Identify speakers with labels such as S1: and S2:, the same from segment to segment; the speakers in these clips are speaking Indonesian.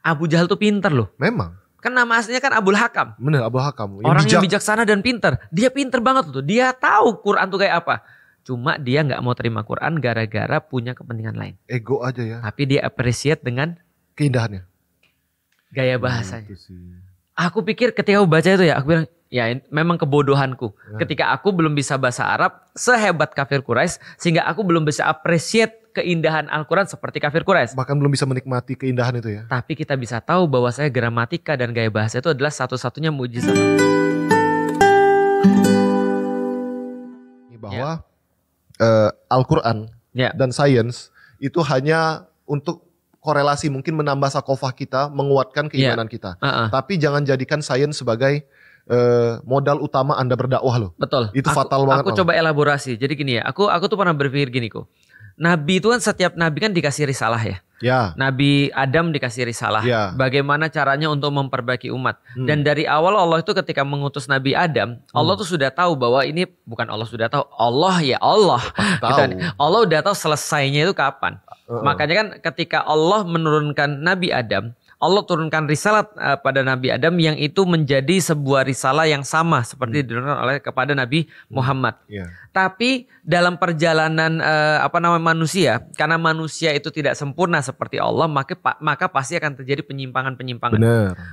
S1: Abu Jahal tuh pinter loh.
S2: Memang.
S1: Kan nama aslinya kan Abul Hakam.
S2: Bener, Abu Hakam.
S1: Orang yang bijaksana dan pinter. Dia pinter banget tuh. Dia tahu Quran tuh kayak apa. Cuma dia nggak mau terima Quran gara-gara punya kepentingan lain.
S2: Ego aja ya.
S1: Tapi dia appreciate dengan
S2: keindahannya.
S1: Gaya bahasanya.
S2: Itu sih.
S1: Aku pikir ketika aku baca itu ya, aku bilang, ya memang kebodohanku. Ketika aku belum bisa bahasa Arab sehebat kafir Quraisy, sehingga aku belum bisa appreciate keindahan Al-Quran seperti kafir Quraisy.
S2: Bahkan belum bisa menikmati keindahan itu ya.
S1: Tapi kita bisa tahu bahwa saya gramatika dan gaya bahasa itu adalah satu-satunya mujizat.
S2: Bahwa Al-Quran dan sains itu hanya untuk korelasi, mungkin menambah sakofah kita, menguatkan keimanan kita. Tapi jangan jadikan sains sebagai modal utama Anda berdakwah loh.
S1: Betul.
S2: Itu fatal banget.
S1: Aku coba elaborasi. Jadi gini ya, aku tuh pernah berpikir gini kok. Nabi itu kan setiap nabi kan dikasih risalah ya.
S2: Ya.
S1: Nabi Adam dikasih risalah.
S2: Ya.
S1: Bagaimana caranya untuk memperbaiki umat. Dan dari awal Allah itu ketika mengutus Nabi Adam, Allah tuh sudah tahu bahwa ini bukan Allah sudah tahu. Allah ya Allah. Allah udah tahu selesainya itu kapan. Makanya kan ketika Allah menurunkan Nabi Adam, Allah turunkan risalah pada Nabi Adam yang itu menjadi sebuah risalah yang sama seperti diturunkan oleh kepada Nabi Muhammad. Tapi dalam perjalanan manusia, karena manusia itu tidak sempurna seperti Allah, maka pasti akan terjadi penyimpangan-penyimpangan.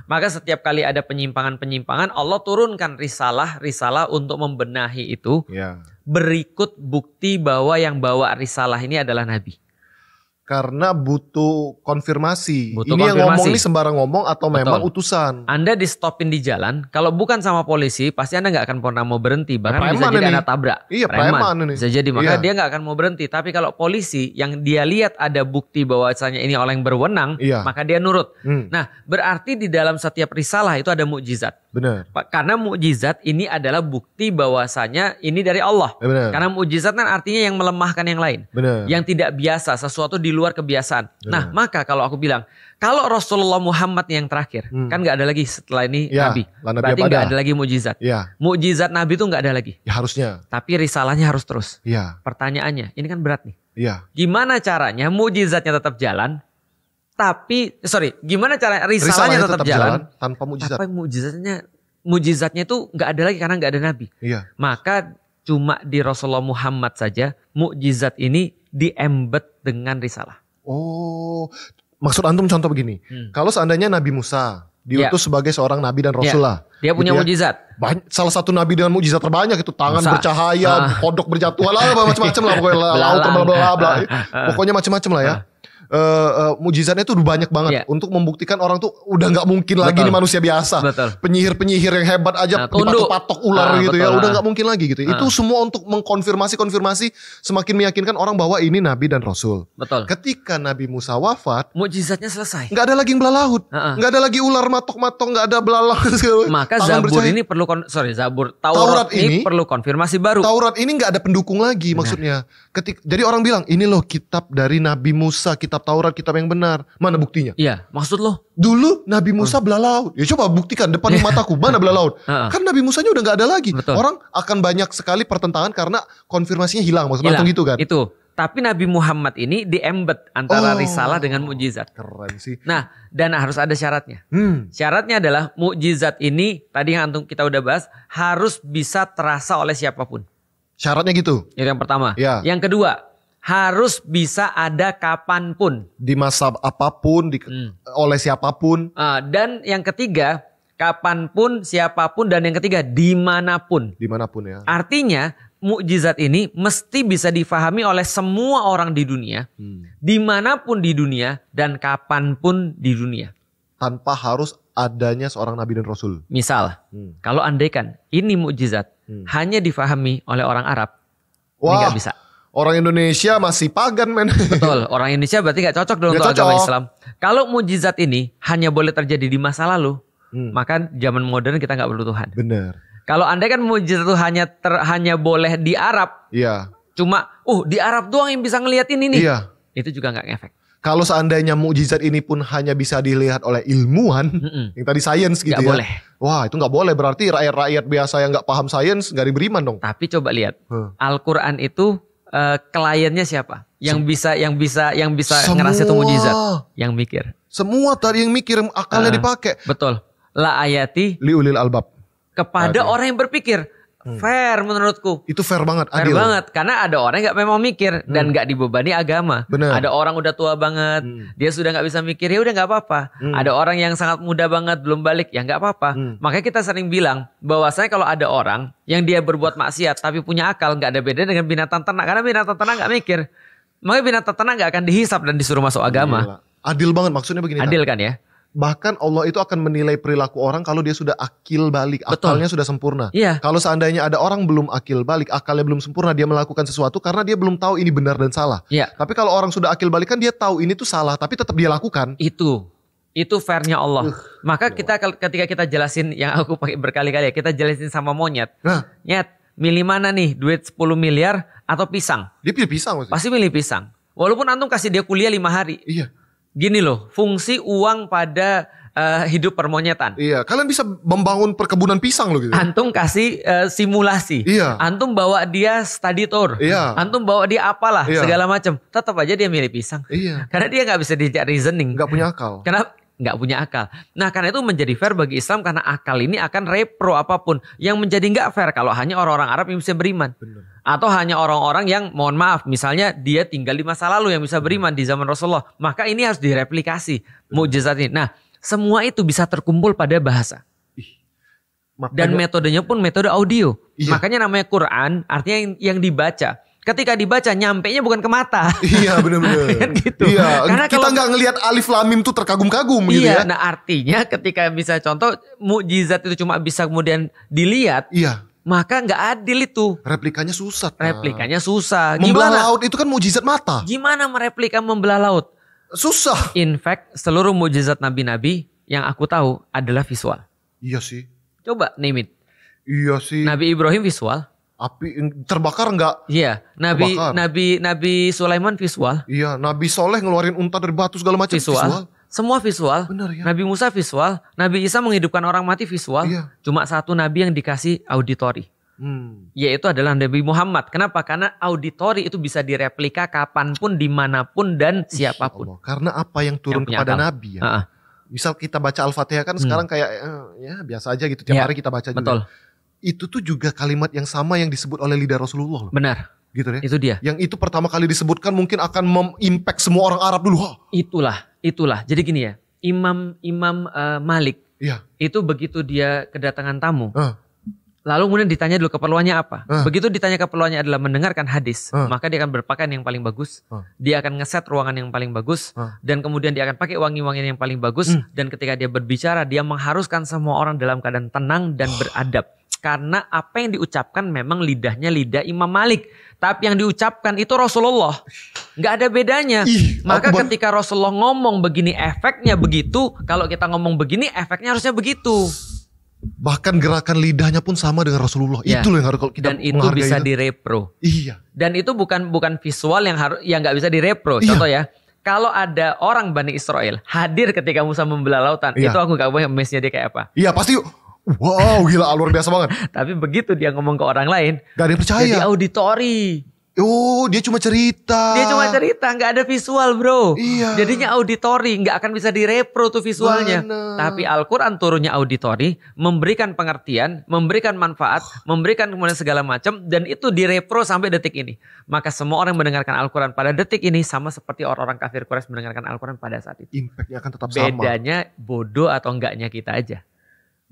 S1: Maka setiap kali ada penyimpangan-penyimpangan, Allah turunkan risalah untuk membenahi itu. Berikut bukti bahwa yang bawa risalah ini adalah Nabi.
S2: Karena butuh konfirmasi. Ini yang ngomong ini sembarang ngomong atau memang utusan.
S1: Anda di stopin di jalan, kalau bukan sama polisi, pasti Anda nggak akan pernah mau berhenti. Bahkan bisa jadi Anda tabrak.
S2: Iya, preman ini.
S1: Bisa jadi, maka dia nggak akan mau berhenti. Tapi kalau polisi yang dia lihat ada bukti bahwasanya ini orang yang berwenang, maka dia nurut. Nah, berarti di dalam setiap risalah itu ada mukjizat.
S2: Benar.
S1: Karena mukjizat ini adalah bukti bahwasanya ini dari Allah. Karena mukjizat kan artinya yang melemahkan yang lain. Yang tidak biasa, sesuatu di luar kebiasaan. Nah, maka kalau aku bilang, kalau Rasulullah Muhammad yang terakhir, kan nggak ada lagi setelah ini Nabi. Berarti nggak ada lagi mukjizat. Mukjizat Nabi itu nggak ada lagi.
S2: Ya harusnya.
S1: Tapi risalahnya harus terus. Pertanyaannya, ini kan berat nih. Gimana caranya mukjizatnya tetap jalan? Gimana cara risalahnya tetap jalan
S2: tanpa mukjizat?
S1: Tapi mukjizatnya itu nggak ada lagi karena nggak ada Nabi. Maka cuma di Rasulullah Muhammad saja mukjizat ini di-embed dengan risalah.
S2: Oh, maksud antum contoh begini. Kalau seandainya Nabi Musa diutus sebagai seorang nabi dan rasul lah.
S1: Dia punya mukjizat.
S2: Salah satu nabi dengan mukjizat terbanyak itu tangan bercahaya, kodok berjatuhan lah, macam-macam lah pokoknya. Laut bla. Pokoknya macam-macam lah ya. Mujizatnya itu udah banyak banget untuk membuktikan orang tuh udah nggak mungkin lagi nih manusia biasa. Penyihir-penyihir yang hebat aja dipatok-patok ular gitu ya, udah nggak mungkin lagi gitu. Itu semua untuk mengkonfirmasi semakin meyakinkan orang bahwa ini nabi dan rasul. Ketika Nabi Musa wafat,
S1: mukjizatnya selesai.
S2: Nggak ada lagi yang belalahut, nggak ada lagi ular matok-matok, nggak ada belalang.
S1: Maka Zabur ini perlu Taurat ini perlu konfirmasi baru.
S2: Taurat ini nggak ada pendukung lagi maksudnya. Jadi orang bilang ini loh kitab dari Nabi Musa, kitab Taurat, kitab yang benar. Mana buktinya?
S1: Iya, maksud lo?
S2: Dulu Nabi Musa belalaut. Ya coba buktikan depan mataku, mana belalaut? Kan Nabi Musanya udah gak ada lagi. Orang akan banyak sekali pertentangan karena konfirmasinya hilang. Maksudnya gitu kan?
S1: Itu. Tapi Nabi Muhammad ini di-embed antara risalah dengan mukjizat.
S2: Keren sih.
S1: Nah, dan harus ada syaratnya. Syaratnya adalah mukjizat ini, tadi yang kita udah bahas, harus bisa terasa oleh siapapun.
S2: Syaratnya gitu?
S1: Itu yang pertama. Yang kedua, harus bisa ada kapanpun.
S2: Di masa apapun, oleh siapapun.
S1: Dan yang ketiga, kapanpun, siapapun. Dan yang ketiga, dimanapun.
S2: Dimanapun ya.
S1: Artinya, mukjizat ini mesti bisa difahami oleh semua orang di dunia. Dimanapun di dunia, dan kapanpun di dunia.
S2: Tanpa harus adanya seorang nabi dan rasul.
S1: Misal, kalau andaikan ini mukjizat hanya difahami oleh orang Arab, ini gak bisa.
S2: Orang Indonesia masih pagan men.
S1: Betul, orang Indonesia berarti gak cocok dong untuk agama Islam. Kalau mukjizat ini hanya boleh terjadi di masa lalu, maka zaman modern kita gak perlu Tuhan.
S2: Benar.
S1: Kalau andai kan mukjizat itu hanya boleh di Arab, cuma di Arab doang yang bisa ngelihat ini nih, itu juga gak ngefek.
S2: Kalau seandainya mukjizat ini pun hanya bisa dilihat oleh ilmuwan, yang tadi sains gitu
S1: gak boleh.
S2: Wah itu gak boleh, berarti rakyat-rakyat biasa yang gak paham sains gak diberiman dong.
S1: Tapi coba lihat, Al-Quran itu kliennya siapa? Yang bisa ngerasa itu mukjizat, yang mikir.
S2: Semua tadi yang mikir akalnya dipakai.
S1: Betul. La ayati
S2: liulil albab.
S1: Kepada orang yang berpikir. Fair menurutku.
S2: Itu fair banget,
S1: fair
S2: adil.
S1: Banget. Karena ada orang yang gak memang mikir dan gak dibebani agama.
S2: Bener.
S1: Ada orang udah tua banget, dia sudah gak bisa mikir, ya udah gak apa-apa. Ada orang yang sangat muda banget, belum balik, ya gak apa-apa. Makanya kita sering bilang bahwasanya kalau ada orang yang dia berbuat maksiat tapi punya akal, gak ada beda dengan binatang ternak. Karena binatang ternak gak mikir. Makanya binatang ternak gak akan dihisap dan disuruh masuk agama.
S2: Gila. Adil banget, maksudnya begini.
S1: Adil kan ya?
S2: Bahkan Allah itu akan menilai perilaku orang kalau dia sudah akil balik, akalnya sudah sempurna.
S1: Iya.
S2: Kalau seandainya ada orang belum akil balik, akalnya belum sempurna, dia melakukan sesuatu karena dia belum tahu ini benar dan salah.
S1: Iya.
S2: Tapi kalau orang sudah akil balik kan dia tahu ini tuh salah, tapi tetap dia lakukan.
S1: Itu fairnya Allah. Maka ketika kita jelasin yang aku pakai berkali-kali ya, kita jelasin sama monyet. Nyet, milih mana nih, duit 10 miliar atau pisang? Dia
S2: pilih pisang maksudnya.
S1: Pasti milih pisang. Walaupun antum kasih dia kuliah 5 hari.
S2: Iya.
S1: Gini loh, fungsi uang pada hidup permonyetan.
S2: Iya, kalian bisa membangun perkebunan pisang loh gitu.
S1: Antum kasih simulasi.
S2: Iya.
S1: Antum bawa dia study tour.
S2: Iya.
S1: Antum bawa dia apalah segala macam. Tetap aja dia milih pisang.
S2: Iya.
S1: Karena dia nggak bisa diajak reasoning.
S2: Nggak punya akal.
S1: Karena nggak punya akal. Nah karena itu menjadi fair bagi Islam karena akal ini akan repro apapun. Yang menjadi nggak fair kalau hanya orang-orang Arab yang bisa beriman.
S2: Bener.
S1: Atau hanya orang-orang yang mohon maaf misalnya dia tinggal di masa lalu yang bisa beriman di zaman Rasulullah. Maka ini harus direplikasi mukjizat ini. Nah semua itu bisa terkumpul pada bahasa. Dan metodenya pun metode audio. Iya. Makanya namanya Quran artinya yang dibaca. Ketika dibaca nyampenya bukan ke mata.
S2: Iya benar-benar.
S1: Kan gitu.
S2: Iya.
S1: Karena
S2: kita nggak ngelihat alif lam mim tuh terkagum-kagum gitu ya.
S1: Nah artinya ketika bisa contoh mukjizat itu cuma bisa kemudian dilihat.
S2: Iya.
S1: Maka nggak adil itu.
S2: Replikanya susah.
S1: Replikanya susah.
S2: Membelah laut itu kan mukjizat mata.
S1: Gimana mereplika membelah laut?
S2: Susah.
S1: In fact seluruh mukjizat nabi-nabi yang aku tahu adalah visual.
S2: Iya sih.
S1: Coba name it.
S2: Iya sih.
S1: Nabi Ibrahim visual.
S2: Api terbakar enggak?
S1: Iya. Nabi Sulaiman visual.
S2: Iya. Nabi Soleh ngeluarin unta dari batu segala macam visual.
S1: Semua visual.
S2: Benar ya.
S1: Nabi Musa visual. Nabi Isa menghidupkan orang mati visual.
S2: Iya.
S1: Cuma satu nabi yang dikasih auditori. Yaitu adalah Nabi Muhammad. Kenapa? Karena auditori itu bisa direplika kapanpun, dimanapun, dan siapapun.
S2: Karena apa yang turun kepada Nabi ya. Misal kita baca Al-Fatihah kan sekarang kayak ya biasa aja gitu. Tiap hari kita baca juga.
S1: Betul.
S2: Itu tuh juga kalimat yang sama yang disebut oleh lidah Rasulullah loh.
S1: Benar.
S2: Gitu ya.
S1: Itu dia.
S2: Yang itu pertama kali disebutkan mungkin akan mengimpact semua orang Arab dulu.
S1: Itulah. Jadi gini ya. Imam Malik.
S2: Iya.
S1: Itu begitu dia kedatangan tamu. Lalu kemudian ditanya dulu keperluannya apa. Begitu ditanya keperluannya adalah mendengarkan hadis. Maka dia akan berpakaian yang paling bagus. Dia akan ngeset ruangan yang paling bagus. Dan kemudian dia akan pakai wangi-wangian yang paling bagus. Dan ketika dia berbicara dia mengharuskan semua orang dalam keadaan tenang dan beradab. Karena apa yang diucapkan memang lidahnya lidah Imam Malik. Tapi yang diucapkan itu Rasulullah. Nggak ada bedanya. Maka ketika Rasulullah ngomong begini efeknya begitu. Kalau kita ngomong begini efeknya harusnya begitu.
S2: Bahkan gerakan lidahnya pun sama dengan Rasulullah.
S1: Ya.
S2: Itu loh yang harus kita
S1: menghargai. Dan itu bisa direpro.
S2: Iya.
S1: Dan itu bukan visual yang nggak bisa direpro. Contoh ya. Kalau ada orang Bani Israel hadir ketika Musa membelah lautan. Itu aku gak boleh mesnya dia kayak apa.
S2: Iya pasti. Wow gila luar biasa banget.
S1: Tapi begitu dia ngomong ke orang lain.
S2: Gak ada yang percaya.
S1: Jadi auditori.
S2: Oh dia cuma cerita.
S1: Gak ada visual bro.
S2: Iya.
S1: Jadinya auditori. Gak akan bisa direpro tuh visualnya. Tapi Al-Quran turunnya auditori. Memberikan pengertian. Memberikan manfaat. Memberikan kemudian segala macam. Dan itu direpro sampai detik ini. Maka semua orang mendengarkan Al-Quran pada detik ini. Sama seperti orang-orang kafir Quraisy mendengarkan Al-Quran pada saat itu.
S2: Impactnya akan tetap sama.
S1: Bedanya bodoh atau enggaknya kita aja.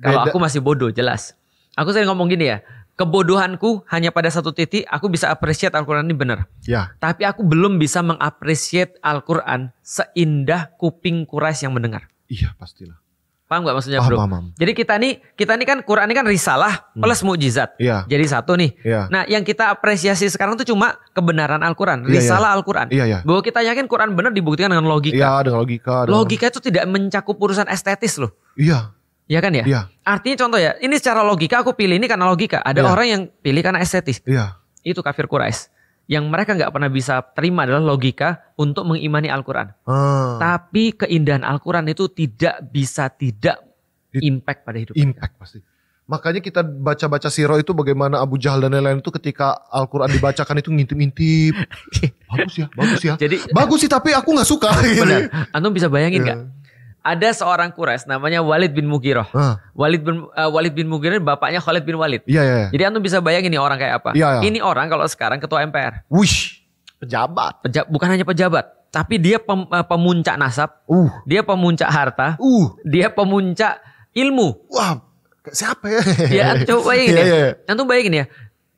S1: Kalau aku masih bodoh jelas. Aku sering ngomong gini ya. Kebodohanku hanya pada satu titik, aku bisa appreciate Al-Quran ini benar.
S2: Ya.
S1: Tapi aku belum bisa mengapresiate Al-Quran seindah kuping Quraisy yang mendengar.
S2: Iya pastilah.
S1: Paham gak maksudnya bro?
S2: Paham.
S1: Jadi kita nih kan Quran ini kan risalah plus mukjizat.
S2: Iya.
S1: Jadi satu nih.
S2: Iya.
S1: Nah yang kita apresiasi sekarang tuh cuma kebenaran Al-Quran. Risalah Al-Quran.
S2: Iya.
S1: Bahwa kita yakin Quran benar dibuktikan dengan logika.
S2: Iya dengan logika.
S1: Logika itu tidak mencakup urusan estetis loh.
S2: Iya.
S1: Iya kan ya?
S2: Iya.
S1: Artinya contoh ya, ini secara logika aku pilih ini karena logika. Ada orang yang pilih karena estetis.
S2: Iya.
S1: Itu kafir Quraisy. Yang mereka nggak pernah bisa terima adalah logika untuk mengimani Al-Quran. Tapi keindahan Al-Quran itu tidak bisa tidak impact pada hidup.
S2: Impact pasti. Makanya kita baca-baca sirah itu bagaimana Abu Jahal dan lain-lain itu ketika Al-Quran dibacakan itu ngintip-ngintip. Bagus ya.
S1: Jadi,
S2: bagus sih tapi aku nggak suka.
S1: Benar. Antum bisa bayangin nggak? Ada seorang Quraisy namanya Walid bin Mughirah. Walid bin Mughirah bapaknya Khalid bin Walid.
S2: Iya.
S1: Jadi antum bisa bayangin nih orang kayak apa. Ini orang kalau sekarang ketua MPR.
S2: Wush, pejabat.
S1: Bukan hanya pejabat, tapi dia pemuncak nasab. Dia pemuncak harta. Dia pemuncak ilmu.
S2: Wah, siapa ya?
S1: Ya, coba bayangin ya. Antum bayangin ya.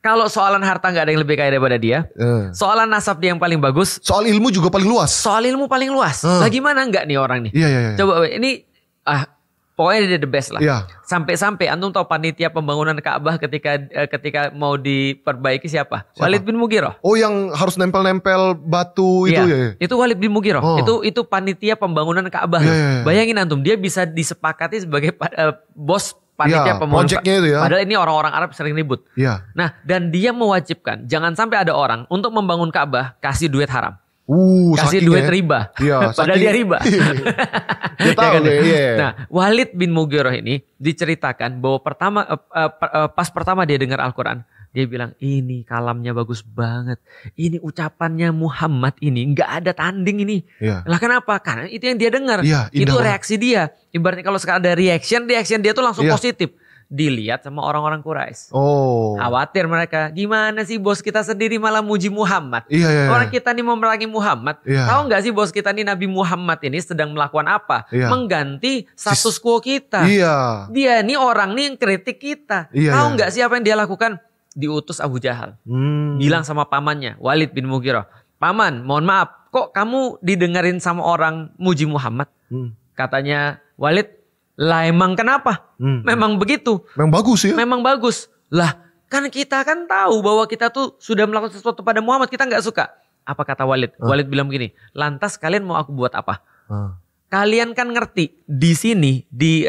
S1: Kalau soalan harta gak ada yang lebih kaya daripada dia. Soalan nasab dia yang paling bagus.
S2: Soal ilmu juga paling luas.
S1: Soal ilmu paling luas. Bagaimana enggak nih orang nih?
S2: Iya.
S1: Coba ini pokoknya dia the best lah.
S2: Iya.
S1: Sampai antum tahu panitia pembangunan Ka'bah ketika mau diperbaiki siapa? Walid bin Mughirah.
S2: Oh, yang harus nempel-nempel batu itu ya.
S1: Itu Walid bin Mughirah. Itu panitia pembangunan Ka'bah. Bayangin antum, dia bisa disepakati sebagai bos panitia pembangunan.
S2: Itu ya.
S1: Padahal ini orang-orang Arab sering ribut. Nah, dan dia mewajibkan jangan sampai ada orang untuk membangun Ka'bah kasih duit haram. Kasih duit riba. Padahal dia riba.
S2: Dia tahu
S1: Nah, Walid bin Mughirah ini diceritakan bahwa pas pertama dia dengar Al-Quran, dia bilang ini kalamnya bagus banget. Ini ucapannya Muhammad ini nggak ada tanding ini. Lah kenapa? Karena itu yang dia dengar. Itu reaksi dia. Ibaratnya kalau sekarang ada reaction dia tuh langsung positif. Dilihat sama orang-orang Quraisy. Khawatir mereka. Gimana sih bos kita sendiri malah muji Muhammad? Orang kita nih memerangi Muhammad. Tahu nggak sih bos kita nih Nabi Muhammad ini sedang melakukan apa? Mengganti status quo kita. Dia nih orang nih yang kritik kita. Tahu nggak sih apa yang dia lakukan? Diutus Abu Jahal. Bilang sama pamannya Walid bin Mughirah. Paman, mohon maaf. Kok kamu didengerin sama orang muji Muhammad? Katanya Walid, lah emang kenapa? Memang begitu.
S2: Memang bagus ya.
S1: Memang bagus. Lah kan kita kan tahu bahwa kita tuh sudah melakukan sesuatu pada Muhammad. Kita gak suka. Apa kata Walid? Walid bilang begini. Lantas kalian mau aku buat apa? Kalian kan ngerti di sini di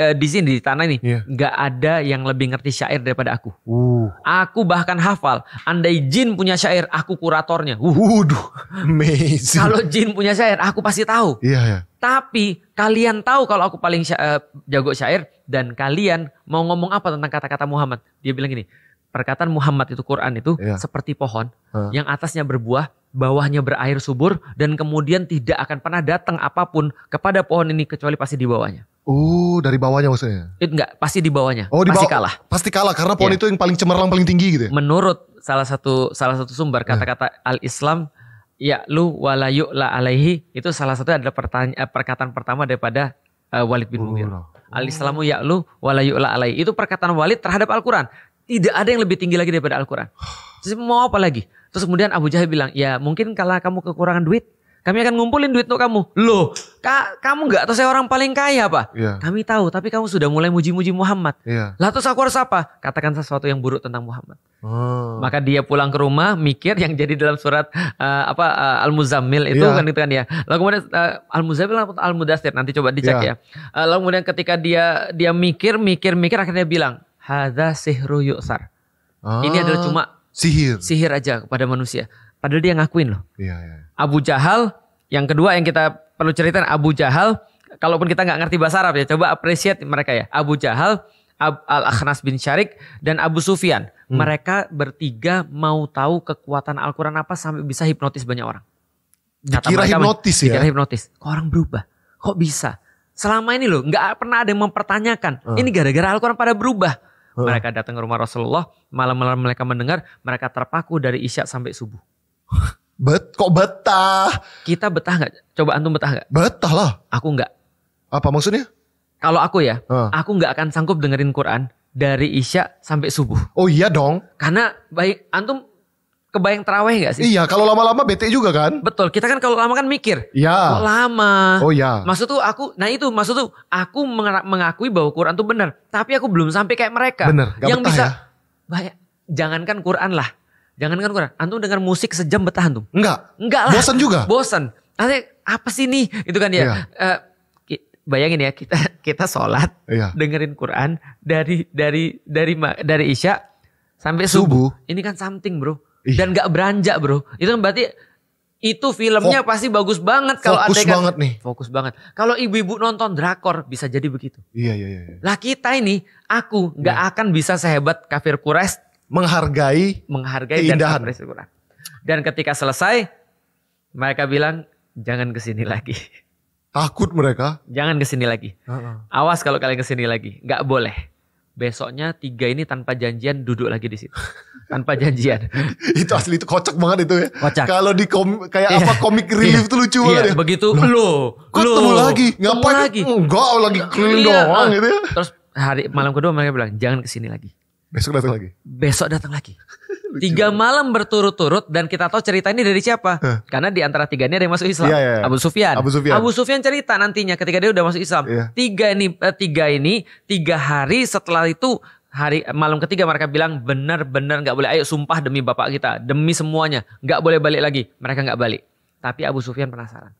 S1: tanah ini nggak ada yang lebih ngerti syair daripada aku. Aku bahkan hafal. Andai jin punya syair, aku kuratornya.
S2: Amazing.
S1: Kalau jin punya syair, aku pasti tahu. Tapi kalian tahu kalau aku paling jago syair dan kalian mau ngomong apa tentang kata-kata Muhammad? Dia bilang gini. Perkataan Muhammad itu Quran itu seperti pohon yang atasnya berbuah, bawahnya berair subur dan kemudian tidak akan pernah datang apapun kepada pohon ini kecuali pasti di bawahnya.
S2: Dari bawahnya maksudnya?
S1: Itu enggak, pasti di bawahnya.
S2: Pasti
S1: kalah.
S2: Pasti kalah karena pohon itu yang paling cemerlang, paling tinggi gitu ya.
S1: Menurut salah satu sumber kata-kata al-Islam ya'lu wa la yu'la alaihi itu salah satu adalah perkataan pertama daripada Walid bin Mughirah. Al-Islamu ya'lu wa la yu'la alaihi. Itu perkataan Walid terhadap Al-Quran. Tidak ada yang lebih tinggi lagi daripada Al-Quran. Terus mau apa lagi? Terus kemudian Abu Jahal bilang, ya mungkin kalau kamu kekurangan duit, kami akan ngumpulin duit untuk kamu. Loh, kamu gak tahu saya orang paling kaya apa? Kami tahu, tapi kamu sudah mulai muji-muji Muhammad. Lah terus aku harus apa? Katakan sesuatu yang buruk tentang Muhammad. Maka dia pulang ke rumah, mikir yang jadi dalam surat Al-Muzammil itu kan itu kan ya. Lalu kemudian Al-Muzammil atau Al-Mudaththir, nanti coba dicek ya. Lalu kemudian ketika dia mikir, akhirnya dia bilang, hadza sihru yu'sar. Ini adalah cuma sihir aja kepada manusia. Padahal dia ngakuin loh. Abu Jahal, yang kedua yang kita perlu ceritakan Abu Jahal, kalaupun kita nggak ngerti bahasa Arab ya, coba appreciate mereka ya. Abu Jahal, Al-Akhnas bin Syarik, dan Abu Sufyan. Mereka bertiga mau tahu kekuatan Al-Quran apa sampai bisa hipnotis banyak orang.
S2: Dikira hipnotis ya?
S1: Dikira hipnotis. Kok orang berubah? Kok bisa? Selama ini loh nggak pernah ada yang mempertanyakan. Ini gara-gara Al-Quran pada berubah. Mereka datang ke rumah Rasulullah, malam-malam mereka mendengar, mereka terpaku dari Isya sampai subuh.
S2: Kok betah?
S1: Kita betah gak? Coba antum betah gak?
S2: Betah lah.
S1: Aku gak.
S2: Apa maksudnya?
S1: Kalau aku ya, aku gak akan sanggup dengerin Quran dari Isya sampai subuh.
S2: Oh iya dong.
S1: Karena antum kebayang terawih gak sih?
S2: Iya, kalau lama-lama bete juga kan?
S1: Betul, kita kan kalau lama kan mikir.
S2: Iya.
S1: Kok lama?
S2: Oh iya.
S1: Maksud tuh aku mengakui bahwa Quran tuh benar. Tapi aku belum sampai kayak mereka.
S2: Bener, gak
S1: yang
S2: betah
S1: bisa,
S2: ya?
S1: Jangankan Quran lah. Jangankan Quran. Antum dengar musik sejam betah antum?
S2: Enggak
S1: lah.
S2: Bosan juga?
S1: Bosan. Nanti apa sih nih? Itu kan ya. Bayangin ya, kita sholat, dengerin Quran dari Isya sampai subuh. Ini kan something bro. Dan gak beranjak bro. Itu kan berarti itu filmnya pasti bagus banget. Kalau
S2: fokus banget nih.
S1: Fokus banget. Kalau ibu-ibu nonton drakor bisa jadi begitu.
S2: Iya.
S1: Lah kita ini, aku gak akan bisa sehebat kafir Quraisy
S2: menghargai keindahan.
S1: Dan kafir Quraisy. Dan ketika selesai, mereka bilang jangan kesini lagi.
S2: Takut mereka.
S1: Jangan kesini lagi. Awas kalau kalian kesini lagi. Gak boleh. Besoknya 3 ini tanpa janjian duduk lagi di situ. Tanpa janjian.
S2: Itu asli, itu kocak banget itu ya.
S1: Kocak.
S2: Kalau di komik relief tuh lucu banget ya.
S1: Begitu
S2: kok ketemu lagi? Ngapain?
S1: Lagi.
S2: Enggak, lagi keliling doang gitu ya.
S1: Terus malam kedua mereka bilang jangan kesini lagi.
S2: Besok datang lagi.
S1: 3 malam berturut-turut dan kita tahu cerita ini dari siapa? Karena di antara 3 ini ada yang masuk Islam. Abu Sufyan. Abu Sufyan cerita nantinya ketika dia udah masuk Islam. 3 ini 3 hari setelah itu, malam ketiga mereka bilang benar-benar nggak boleh. Ayo sumpah demi bapak kita, demi semuanya, nggak boleh balik lagi. Mereka nggak balik. Tapi Abu Sufyan penasaran.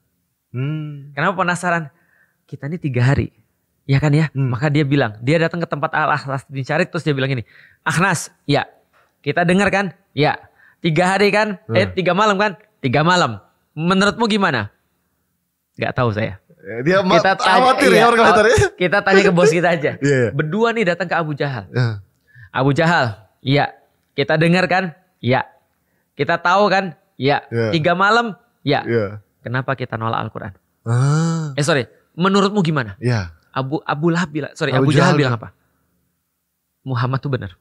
S1: Kenapa penasaran? Kita ini 3 hari. Ya kan ya? Maka dia bilang, dia datang ke tempat Al-Ahnas bin Syarif terus dia bilang ini, Ahnas, ya. Kita dengar kan? Ya. 3 hari kan? 3 malam kan? 3 malam. Menurutmu gimana? Gak tahu saya.
S2: Dia khawatir ya orang komentarnya.
S1: Kita tanya ke bos kita aja. Berdua nih datang ke Abu Jahal. Abu Jahal, iya. Kita dengar kan? Ya. Kita tahu kan? Ya. 3 malam? Ya. Kenapa kita nolak Al-Quran? Sorry. Menurutmu gimana? Abu Lahab bilang, Abu Jahal bilang apa? Muhammad tuh benar.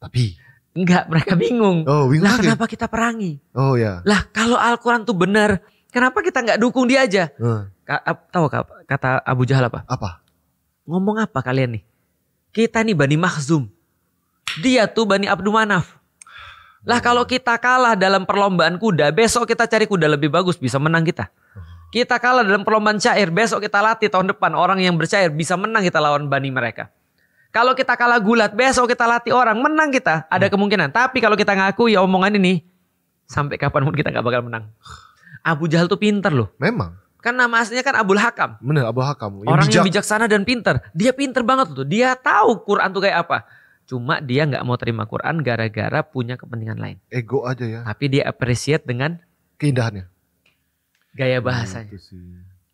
S2: Tapi
S1: enggak, mereka bingung.
S2: Bingung
S1: lah kenapa kita perangi?
S2: Ya.
S1: Lah kalau Al-Quran tuh benar, kenapa kita nggak dukung dia aja? Tahu kata Abu Jahal apa?
S2: Apa?
S1: Ngomong apa kalian nih? Kita nih Bani Makhzum. Dia tuh Bani Abdul Manaf. Lah kalau kita kalah dalam perlombaan kuda, besok kita cari kuda lebih bagus, bisa menang kita. Kita kalah dalam perlombaan syair, besok kita latih tahun depan orang yang bersyair, bisa menang kita lawan Bani mereka. Kalau kita kalah gulat, besok kita latih orang, menang kita. Ada kemungkinan. Tapi kalau kita ngaku ya omongan ini, sampai kapanpun kita gak bakal menang. Abu Jahal tuh pinter loh.
S2: Memang.
S1: Kan nama aslinya kan Abul Hakam.
S2: Bener, Abul Hakam.
S1: Orang yang bijaksana dan pinter. Dia pinter banget tuh. Dia tahu Quran tuh kayak apa. Cuma dia gak mau terima Quran gara-gara punya kepentingan lain.
S2: Ego aja ya.
S1: Tapi dia appreciate dengan
S2: keindahannya.
S1: Gaya bahasanya.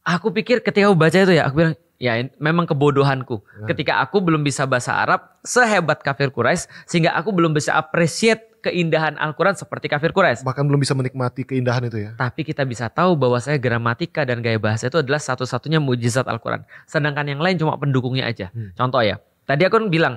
S1: Aku pikir ketika aku baca itu ya, aku bilang, ya memang kebodohanku. Ketika aku belum bisa bahasa Arab sehebat kafir Quraisy, sehingga aku belum bisa appreciate keindahan Al-Quran seperti kafir Quraisy.
S2: Bahkan belum bisa menikmati keindahan itu ya.
S1: Tapi kita bisa tahu bahwa saya gramatika dan gaya bahasa itu adalah satu-satunya mujizat Al-Quran. Sedangkan yang lain cuma pendukungnya aja. Contoh ya, tadi aku bilang,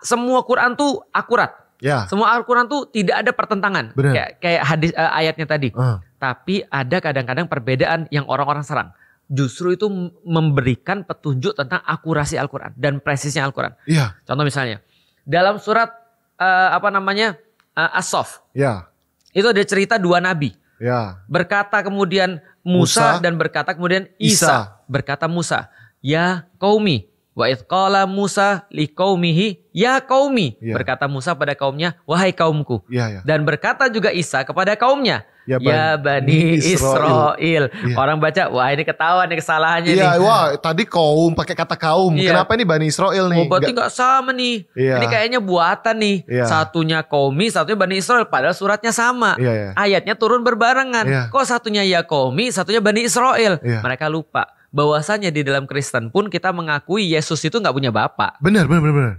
S1: semua Quran tuh akurat.
S2: Ya.
S1: Semua Al-Quran tuh tidak ada pertentangan. Kayak hadis ayatnya tadi. Tapi ada kadang-kadang perbedaan yang orang-orang serang. Justru itu memberikan petunjuk tentang akurasi Al-Quran dan presisnya Al-Quran.
S2: Iya.
S1: Contoh misalnya, dalam surat As-Saff.
S2: Ya.
S1: Itu ada cerita 2 nabi.
S2: Ya.
S1: Berkata kemudian Musa dan berkata kemudian Isa. Berkata Musa, ya qaumi. Wa idh qala Musa liqaumihi ya qaumi. Berkata Musa pada kaumnya, wahai kaumku. Dan berkata juga Isa kepada kaumnya, ya Bani Israel. Orang baca, wah ini ketahuan nih kesalahannya nih.
S2: Wah tadi kaum pakai kata kaum. Kenapa ini Bani Israel nih?
S1: Berarti gak sama nih. Ini kayaknya buatan nih. Satunya qaumi, satunya Bani Israel. Padahal suratnya sama. Ayatnya turun berbarengan. Kok satunya ya qaumi, satunya Bani Israel. Mereka lupa bahwasanya di dalam Kristen pun kita mengakui Yesus itu gak punya bapak.
S2: Benar.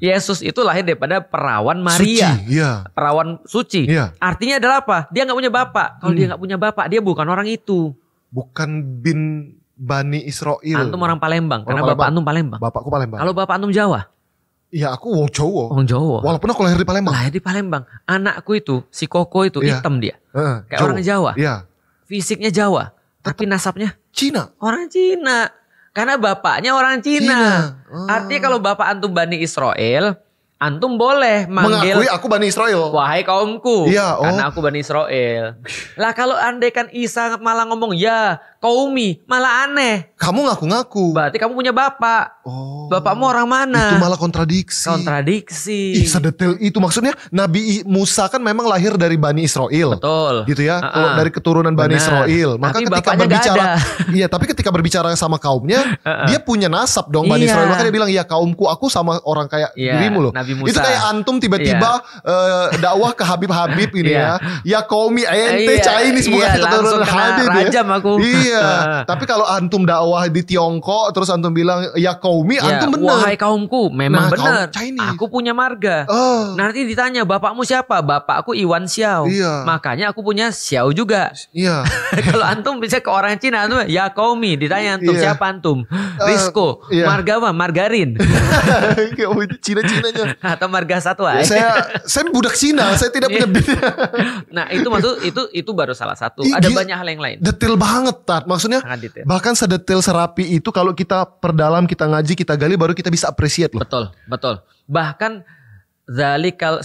S1: Yesus itu lahir daripada perawan Maria.
S2: Suci,
S1: perawan suci. Artinya adalah apa? Dia gak punya bapak. Kalau dia gak punya bapak, dia bukan orang itu.
S2: Bukan bin Bani Israel.
S1: Antum orang Palembang. Karena bapak antum Palembang.
S2: Bapakku Palembang.
S1: Kalau bapak antum Jawa?
S2: Iya aku wong Jawa.
S1: Wong Jawa.
S2: Walaupun aku lahir di Palembang.
S1: Lahir di Palembang. Anakku itu, si Koko itu hitam dia. Kayak orang Jawa. Fisiknya Jawa. Tapi nasabnya
S2: Cina.
S1: Orang Cina. Karena bapaknya orang Cina. Artinya kalau bapak antum Bani Israel, antum boleh manggil,
S2: mengakui aku Bani Israel.
S1: Wahai kaumku. Karena aku Bani Israel. Lah kalau andaikan Isa malah ngomong ya qaumi, malah aneh.
S2: Kamu ngaku-ngaku.
S1: Berarti kamu punya bapak. Bapakmu orang mana?
S2: Itu malah kontradiksi. Sedetail itu. Maksudnya Nabi Musa kan memang lahir dari Bani Israel.
S1: Betul.
S2: Gitu ya. Dari keturunan Bani Israel. Maka
S1: tapi
S2: ketika berbicara. Tapi ketika berbicara sama kaumnya. Dia punya nasab dong Bani Israel. Maka dia bilang ya kaumku, aku sama orang kayak dirimu loh.
S1: Nabi Musa.
S2: Itu kayak antum tiba-tiba dakwah ke Habib-Habib ini ya. Ya qaumi ente Chinese bukan
S1: langsung kena rajam aku.
S2: Iya. Tapi kalau antum dakwah di Tiongkok terus antum bilang ya qaumi, antum benar.
S1: Wahai kaumku, memang benar. Aku punya marga. Nanti ditanya bapakmu siapa? Bapakku Iwan Xiao.
S2: Iya.
S1: Makanya aku punya Xiao juga.
S2: Iya.
S1: Kalau antum bisa ke orang Cina, antum ya qaumi, ditanya antum siapa antum? Risco, marga apa? Margarin.
S2: Itu Cina-Cinanya.
S1: Atau marga satwa.
S2: Saya budak Cina, saya tidak punya duit.
S1: Nah, itu baru salah satu. Ada banyak hal yang lain.
S2: Detail banget, Tat. Maksudnya bahkan sedetail serapi itu kalau kita perdalam, kita ngaji, kita gali baru kita bisa appreciate loh.
S1: Betul. Bahkan zalikal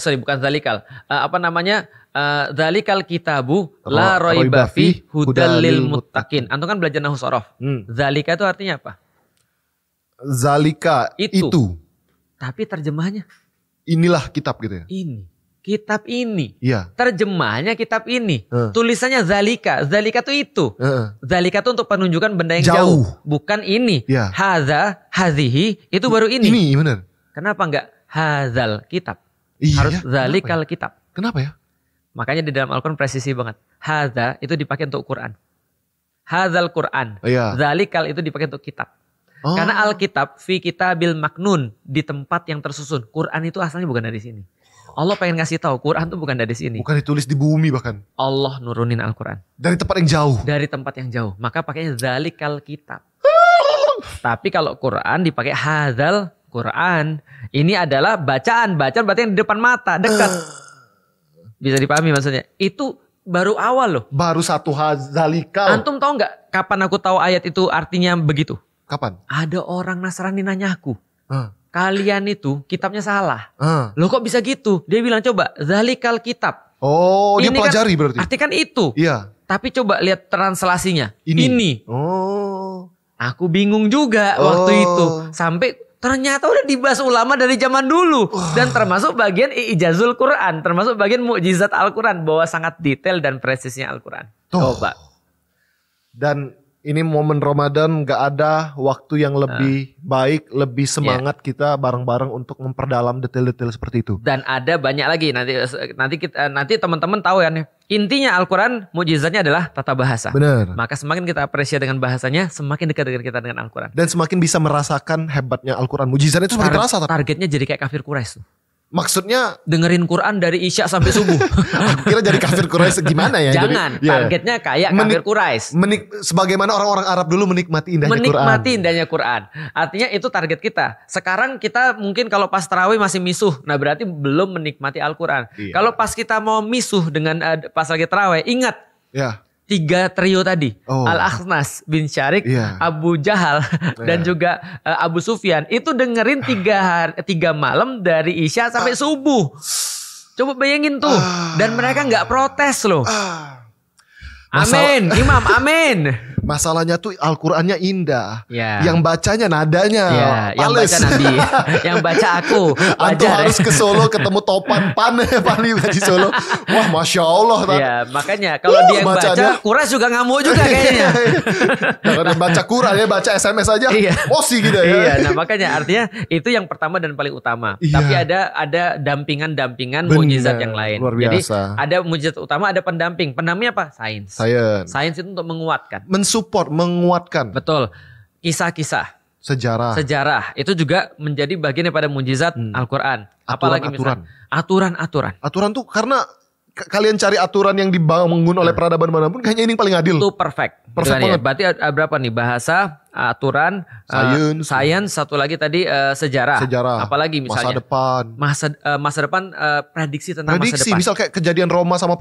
S1: kitabu la raiba fi hudal lil muttaqin. Antum kan belajar nahwu sorof. Zalika itu artinya apa?
S2: Zalika itu.
S1: Tapi terjemahnya
S2: inilah kitab gitu ya.
S1: Ini. Kitab ini.
S2: Iya.
S1: Terjemahnya kitab ini. Tulisannya zalika. Zalika itu. Zalika itu untuk penunjukan benda yang jauh. Bukan ini.
S2: Iya.
S1: Hadza, hadhihi, itu baru ini.
S2: Ini benar.
S1: Kenapa enggak hadzal kitab?
S2: Iya,
S1: harus zalikal kitab.
S2: Kenapa ya?
S1: Makanya di dalam Al-Quran presisi banget. Hadza itu dipakai untuk Quran. Hadzal Quran. Zalikal itu dipakai untuk kitab. Karena Alkitab fi kitabil maknun, di tempat yang tersusun. Quran itu asalnya bukan dari sini. Allah pengen ngasih tahu Quran itu bukan dari sini.
S2: Bukan ditulis di bumi bahkan.
S1: Allah nurunin Al-Quran.
S2: Dari tempat yang jauh.
S1: Dari tempat yang jauh. Maka pakainya zalikal kitab. Tapi kalau Quran dipakai hadzal Quran. Ini adalah bacaan berarti yang di depan mata, dekat. Bisa dipahami maksudnya. Itu baru awal loh.
S2: Baru satu zalikal.
S1: Antum tahu nggak kapan aku tahu ayat itu artinya begitu?
S2: Kapan?
S1: Ada orang Nasrani nanya aku. Kalian itu kitabnya salah. Loh kok bisa gitu? Dia bilang coba zalikal kitab.
S2: Oh, ini dia pelajari berarti.
S1: Arti kan itu.
S2: Iya.
S1: Tapi coba lihat translasinya. Ini.
S2: Oh.
S1: Aku bingung juga waktu itu. Sampai ternyata udah dibahas ulama dari zaman dulu. Dan termasuk bagian ijazul Quran. Termasuk bagian mukjizat Al-Quran. Bahwa sangat detail dan presisnya Al-Quran. Coba.
S2: Dan ini momen Ramadan, gak ada waktu yang lebih baik, lebih semangat kita bareng-bareng untuk memperdalam detail-detail seperti itu.
S1: Dan ada banyak lagi nanti teman-teman tahu ya nih. Intinya Al-Quran mukjizatnya adalah tata bahasa.
S2: Benar.
S1: Maka semakin kita apresiasi dengan bahasanya, semakin dekat dengan kita dengan Al-Quran.
S2: Dan semakin bisa merasakan hebatnya Al-Quran. Mukjizatnya itu semakin terasa.
S1: Targetnya jadi kayak kafir Quraisy.
S2: Maksudnya
S1: dengerin Quran dari Isya sampai subuh.
S2: Aku kira jadi kafir Quraisy gimana ya?
S1: Jangan, targetnya kayak kafir Quraisy.
S2: Sebagaimana orang-orang Arab dulu menikmati indahnya Quran.
S1: Menikmati indahnya Quran. Artinya itu target kita. Sekarang kita mungkin kalau pas tarawih masih misuh. Nah berarti belum menikmati Al-Quran. Kalau pas kita mau misuh dengan pas lagi tarawih, ingat. 3 trio tadi. Al-Akhnas bin Syarik, Abu Jahal, dan juga Abu Sufyan. Itu dengerin 3 malam dari Isya sampai subuh. Coba bayangin tuh. Dan mereka gak protes loh. Amin, Imam, amin.
S2: Masalahnya tuh Al-Qurannya indah. Yang bacanya nadanya.
S1: Yang baca Nabi. Yang baca aku.
S2: Antum harus ke Solo ketemu Topan Pan di Solo. Wah Masya Allah.
S1: Makanya kalau dia yang baca Quraisy juga ngamuk juga kayaknya.
S2: Jangan baca Quran ya, baca SMS aja. Emosi gitu ya.
S1: Nah makanya artinya itu yang pertama dan paling utama. Tapi ada dampingan mukjizat yang lain.
S2: Luar biasa.
S1: Jadi ada mukjizat utama, ada pendamping. Pendampingnya apa? Sains itu untuk menguatkan.
S2: Mensupport, menguatkan.
S1: Betul. Kisah-kisah.
S2: Sejarah.
S1: Itu juga menjadi bagian daripada mukjizat Al-Quran. Apalagi misalnya aturan-aturan. Aturan
S2: tuh karena kalian cari aturan yang dibangun oleh peradaban manapun, kayaknya ini paling adil.
S1: Itu perfect banget. Berarti berapa nih? Bahasa, aturan, sains, satu lagi tadi sejarah. Apalagi misalnya masa depan prediksi tentang masa depan.
S2: Misal kayak kejadian Roma sama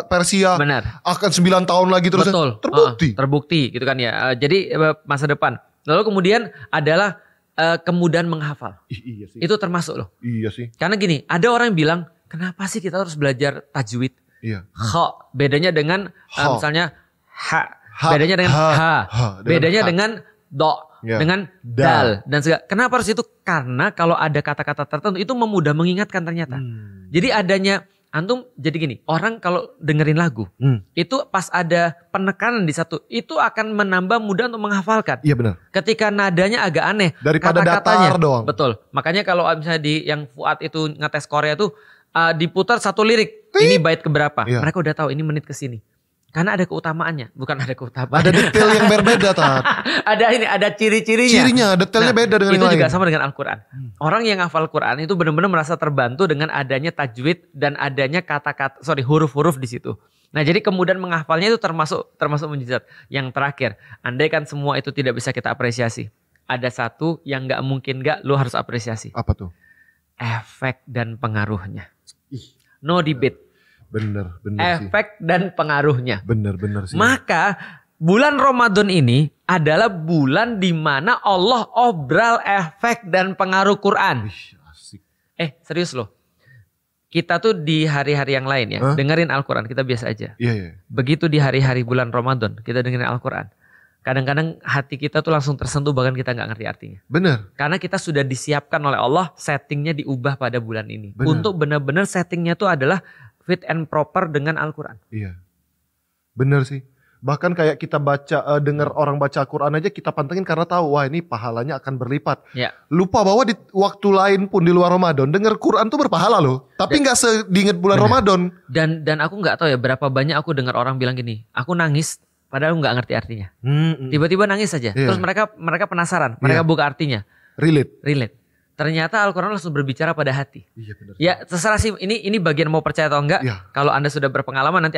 S2: Persia.
S1: Benar.
S2: Akan 9 tahun lagi terus.
S1: Betul. Terbukti gitu kan ya. Jadi masa depan. Lalu kemudian adalah kemudahan menghafal.
S2: Iya sih.
S1: Itu termasuk loh.
S2: Iya sih.
S1: Karena gini, ada orang yang bilang, kenapa sih kita harus belajar tajwid? Kha, bedanya dengan misalnya bedanya dengan bedanya dengan do, dengan dal dan segala. Kenapa harus itu? Karena kalau ada kata-kata tertentu itu memudah mengingatkan ternyata. Jadi adanya Antum jadi gini, orang kalau dengerin lagu, itu pas ada penekanan di satu, itu akan menambah mudah untuk menghafalkan.
S2: Iya benar.
S1: Ketika nadanya agak aneh,
S2: daripada datar doang.
S1: Betul. Makanya kalau misalnya di yang Fuad itu ngetes Korea tuh diputar satu lirik, ini bait keberapa? Iya. Mereka udah tahu ini menit ke sini. Karena ada keutamaannya, bukan ada keutamaan.
S2: Ada detail yang berbeda, Tat.
S1: ada ciri-cirinya.
S2: Cirinya, detailnya beda dengan yang lain.
S1: Itu juga sama dengan Al-Quran. Orang yang hafal Quran itu benar-benar merasa terbantu dengan adanya tajwid dan adanya huruf-huruf di situ. Nah, jadi kemudian menghafalnya itu termasuk mujizat. Yang terakhir, andai kan semua itu tidak bisa kita apresiasi, ada satu yang nggak mungkin lu harus apresiasi.
S2: Apa tuh?
S1: Efek dan pengaruhnya. No debate.
S2: Bener
S1: efek sih. Dan pengaruhnya.
S2: Bener sih.
S1: Maka bulan Ramadan ini adalah bulan di mana Allah obral efek dan pengaruh Quran.
S2: Asik.
S1: Serius loh. Kita tuh di hari-hari yang lain ya, dengerin Al-Quran, kita biasa aja.
S2: Iya.
S1: Begitu di hari-hari bulan Ramadan, kita dengerin Al-Quran. Kadang-kadang hati kita tuh langsung tersentuh bahkan kita gak ngerti artinya.
S2: Bener.
S1: Karena kita sudah disiapkan oleh Allah, settingnya diubah pada bulan ini. Untuk benar-benar settingnya tuh adalah fit and proper dengan Al-Quran.
S2: Iya. Bener sih. Bahkan kayak kita baca, dengar orang baca Al-Quran aja kita pantengin karena tahu, wah ini pahalanya akan berlipat.
S1: Ya.
S2: Lupa bahwa di waktu lain pun di luar Ramadan, dengar Quran tuh berpahala loh. Tapi gak sediinget bulan Ramadan.
S1: Dan aku gak tahu ya berapa banyak aku dengar orang bilang gini, aku nangis padahal gak ngerti artinya. Tiba-tiba nangis saja. Terus mereka penasaran, mereka buka artinya. Relate. Ternyata Al-Quran langsung berbicara pada hati.
S2: Iya benar.
S1: Ya terserah sih, ini bagian mau percaya atau enggak.
S2: Iya.
S1: Kalau Anda sudah berpengalaman nanti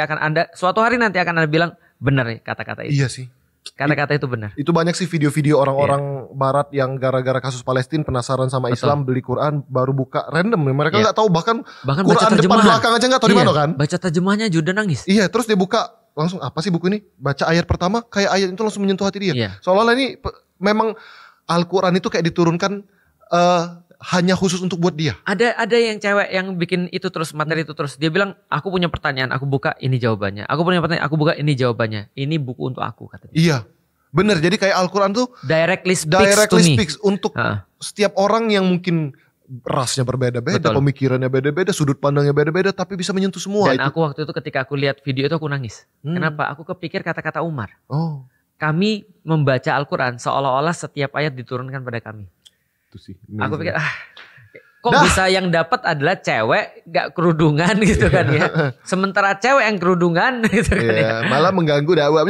S1: suatu hari nanti akan Anda bilang benar ya kata-kata itu.
S2: Iya sih.
S1: Kata-kata itu benar.
S2: Itu banyak sih video-video orang-orang barat yang gara-gara kasus Palestina penasaran sama Islam, beli Quran baru buka random. Mereka nggak tahu bahkan Quran depan belakang aja nggak tahu di mana kan.
S1: Baca terjemahnya juga nangis.
S2: Iya, terus dia buka langsung apa sih buku ini? Baca ayat pertama kayak ayat itu langsung menyentuh hati dia. Seolah-olah ini memang Al-Quran itu kayak diturunkan hanya khusus untuk buat dia.
S1: Ada yang cewek yang bikin itu terus, materi itu terus. Dia bilang, aku punya pertanyaan, aku buka ini jawabannya. Aku punya pertanyaan, aku buka ini jawabannya. Ini buku untuk aku katanya.
S2: Iya. Bener, jadi kayak Al-Quran tuh
S1: directly speaks
S2: untuk setiap orang yang mungkin rasnya berbeda-beda, pemikirannya beda-beda, sudut pandangnya beda-beda, tapi bisa menyentuh semua.
S1: Dan aku waktu itu ketika aku lihat video itu aku nangis. Kenapa? Aku kepikir kata-kata Umar. Kami membaca Al-Quran seolah-olah setiap ayat diturunkan pada kami.
S2: Sih,
S1: aku pikir kok bisa yang dapat adalah cewek gak kerudungan gitu kan ya. Sementara cewek yang kerudungan gitu kan ya.
S2: Malah mengganggu dakwah.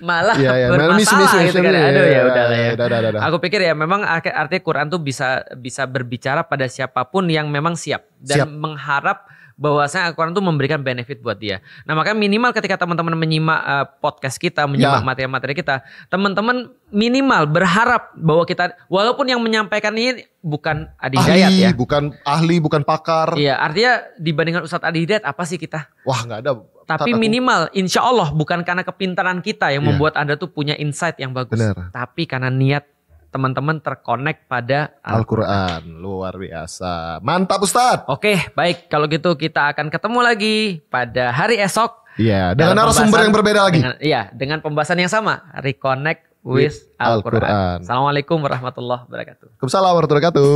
S1: Malah bermasalah gitu kan. Aduh ya udahlah ya. Aku pikir ya memang artinya Quran tuh bisa berbicara pada siapapun yang memang siap. Dan mengharap bahwasanya Al-Quran itu memberikan benefit buat dia. Nah makanya minimal ketika teman-teman menyimak podcast kita, menyimak materi-materi kita, teman-teman minimal berharap bahwa kita, walaupun yang menyampaikan ini bukan Adi Hidayat ya.
S2: Bukan ahli, bukan pakar.
S1: Iya, artinya dibandingkan Ustadz Adi Hidayat apa sih kita?
S2: Wah gak ada.
S1: Tapi minimal insya Allah bukan karena kepintaran kita yang membuat Anda tuh punya insight yang bagus.
S2: Bener.
S1: Tapi karena niat teman-teman terkonek pada
S2: Al-Quran. Luar biasa. Mantap Ustadz.
S1: Oke, baik. Kalau gitu kita akan ketemu lagi pada hari esok.
S2: Iya, dengan narasumber yang berbeda lagi.
S1: Dengan pembahasan yang sama. Reconnect with Al-Quran. Assalamualaikum warahmatullahi wabarakatuh.
S2: Waalaikumsalam warahmatullahi wabarakatuh.